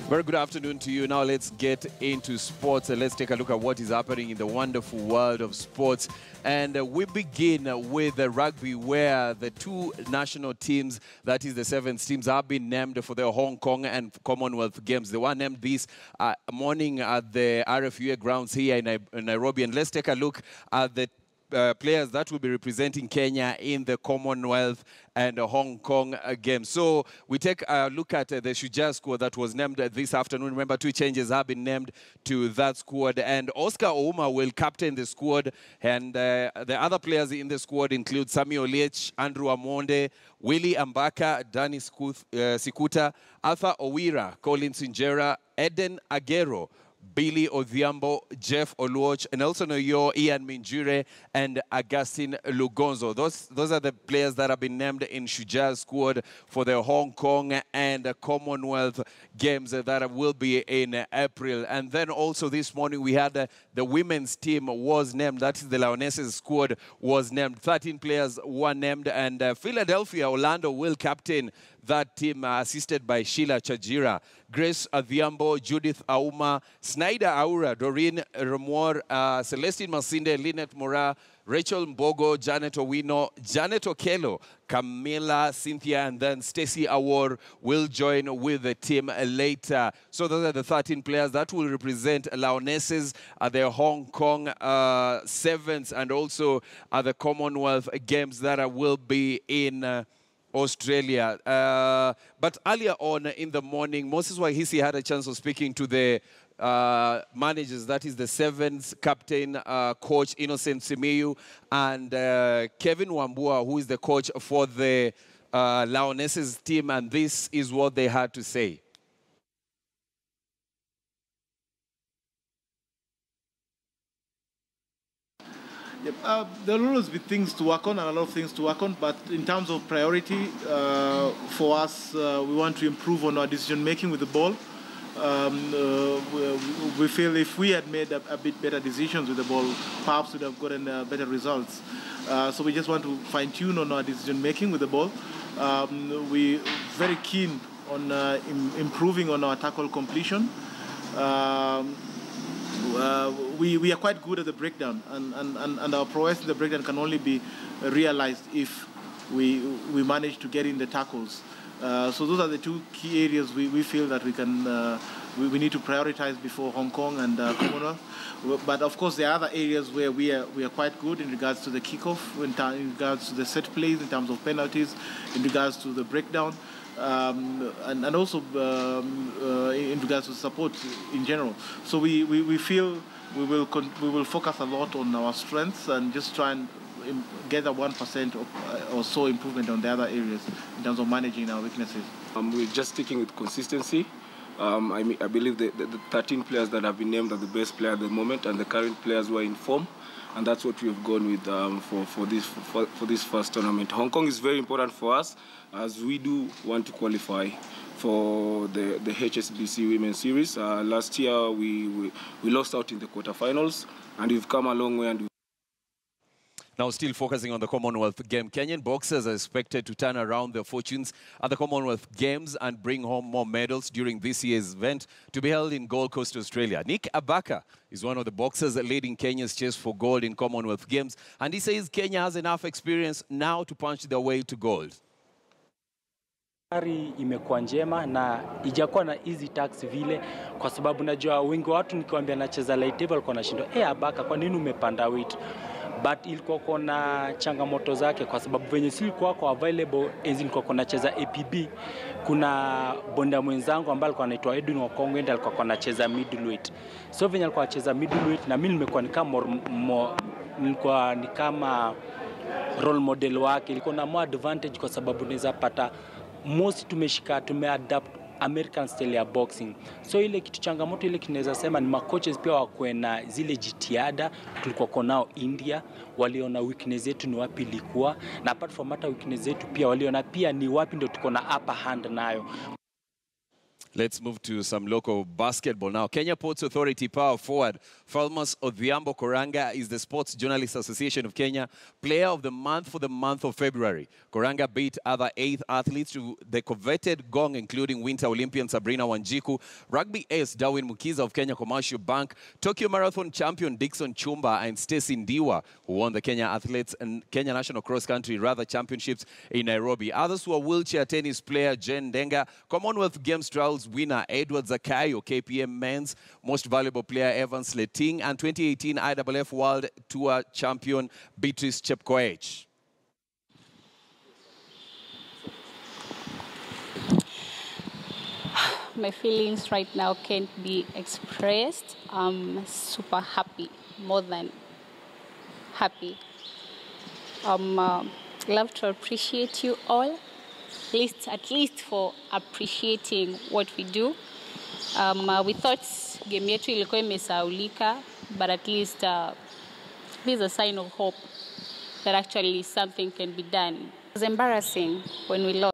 Very good afternoon to you. Now let's get into sports. Let's take a look at what is happening in the wonderful world of sports. And we begin with rugby, where the two national teams, that is the 7 teams, have been named for the Hong Kong and Commonwealth Games. They were named this morning at the RFUA grounds here in Nairobi. And let's take a look at the players that will be representing Kenya in the Commonwealth and Hong Kong Games. So we take a look at the Shujaa squad that was named this afternoon. Remember, 2 changes have been named to that squad. And Oscar Ouma will captain the squad. And the other players in the squad include Sami Oliech, Andrew Amonde, Willie Ambaka, Danny Sikuta, Arthur Owira, Colin Sinjera, Eden Agero, Billy Odhiambo, Jeff Oluoch, Nelson Oyo, Ian Minjure, and Augustine Lugonzo. Those are the players that have been named in Shujaa squad for the Hong Kong and Commonwealth Games that will be in April. And then also this morning we had the women's team was named. That is the Lionesses squad was named. 13 players were named, and Philadelphia Orlando will captain that team, assisted by Sheila Chajira, Grace Adhiambo, Judith Auma, Snyder Aura, Doreen Ramor, Celestine Masinde, Lynette Mora, Rachel Mbogo, Janet Owino, Janet Okelo, Camila Cynthia, and then Stacey Awor will join with the team later. So those are the 13 players that will represent Lionesses at the Hong Kong Sevens and also at the Commonwealth Games that will be in Australia. But earlier on in the morning, Moses Wahisi had a chance of speaking to the managers, that is the Sevens captain, coach Innocent Simiyu, and Kevin Wambua, who is the coach for the Lionesses team, and this is what they had to say. There will always be things to work on and a lot of things to work on, but in terms of priority, for us, we want to improve on our decision making with the ball. We feel if we had made a bit better decisions with the ball, perhaps we'd have gotten better results. So we just want to fine tune on our decision making with the ball. We're very keen on improving on our tackle completion. We are quite good at the breakdown, and our prowess in the breakdown can only be realized if we manage to get in the tackles. So those are the 2 key areas we feel that we need to prioritize before Hong Kong and Commonwealth. But of course there are other areas where we are quite good in regards to the kickoff, in regards to the set plays, in terms of penalties, in regards to the breakdown. And also in regards to support in general. So we feel we will focus a lot on our strengths and just try and get a 1% or so improvement on the other areas in terms of managing our weaknesses. We're just sticking with consistency. I believe the 13 players that have been named are the best player at the moment, and the current players were in form. And that's what we've gone with for this first tournament. Hong Kong is very important for us, as we do want to qualify for the HSBC Women's Series. Last year we lost out in the quarterfinals, and we've come a long way. And now, still focusing on the Commonwealth Game, Kenyan boxers are expected to turn around their fortunes at the Commonwealth Games and bring home more medals during this year's event to be held in Gold Coast, Australia. Nick Abaka is one of the boxers leading Kenya's chase for gold in Commonwealth Games, and he says Kenya has enough experience now to punch their way to gold. Imekuwa njema na ijakuwa na easy tax vile, kwa sababu najua wengi watu nikiwaambia nacheza light table kwa nashindwa Abaka, kwa nini umepanda weight? But ilikuwa kuna changamoto zake, kwa sababu venye silikuwa kwa available enzi nilikuwa nacheza APB. Kuna bonda mwenzangu ambaye alikuwa anaitwa Edwin Wakongo, ndiye alikuwa anacheza middleweight. So venye alikuwa anacheza middleweight na mimi nimekuwa ni kama role model wake. Ilikuwa na more advantage kwa sababu naweza pata most tumeadapt American style ya boxing. So ile kitu changamoto ile kinaweza sema ni makoches pia wako na zile jitihada tulikuwa nao India, waliona weakness zetu ni wapi ilikuwa, na apart from hata weakness zetu pia waliona pia ni wapi ndio tuko na upper hand nayo. Let's move to some local basketball now. Kenya Ports Authority power forward Falmas Odhiambo Koranga is the Sports Journalists Association of Kenya Player of the Month for the month of February. Koranga beat other 8 athletes to the coveted gong, including Winter Olympian Sabrina Wanjiku, rugby ace Darwin Mukiza of Kenya Commercial Bank, Tokyo Marathon champion Dixon Chumba, and Stacey Ndiwa, who won the Kenya Athletes and Kenya National Cross Country Championships in Nairobi. Others were wheelchair tennis player Jen Denga, Commonwealth Games trials winner Edward Zakayo, KPM Men's Most Valuable Player Evans Leting, and 2018 IAAF World Tour champion Beatrice Chepkoech. My feelings right now can't be expressed. I'm super happy, more than happy. Love to appreciate you all, at least for appreciating what we do. We thought game yetu ilikuwa imesaulika, but at least there's a sign of hope that actually something can be done. It was embarrassing when we lost.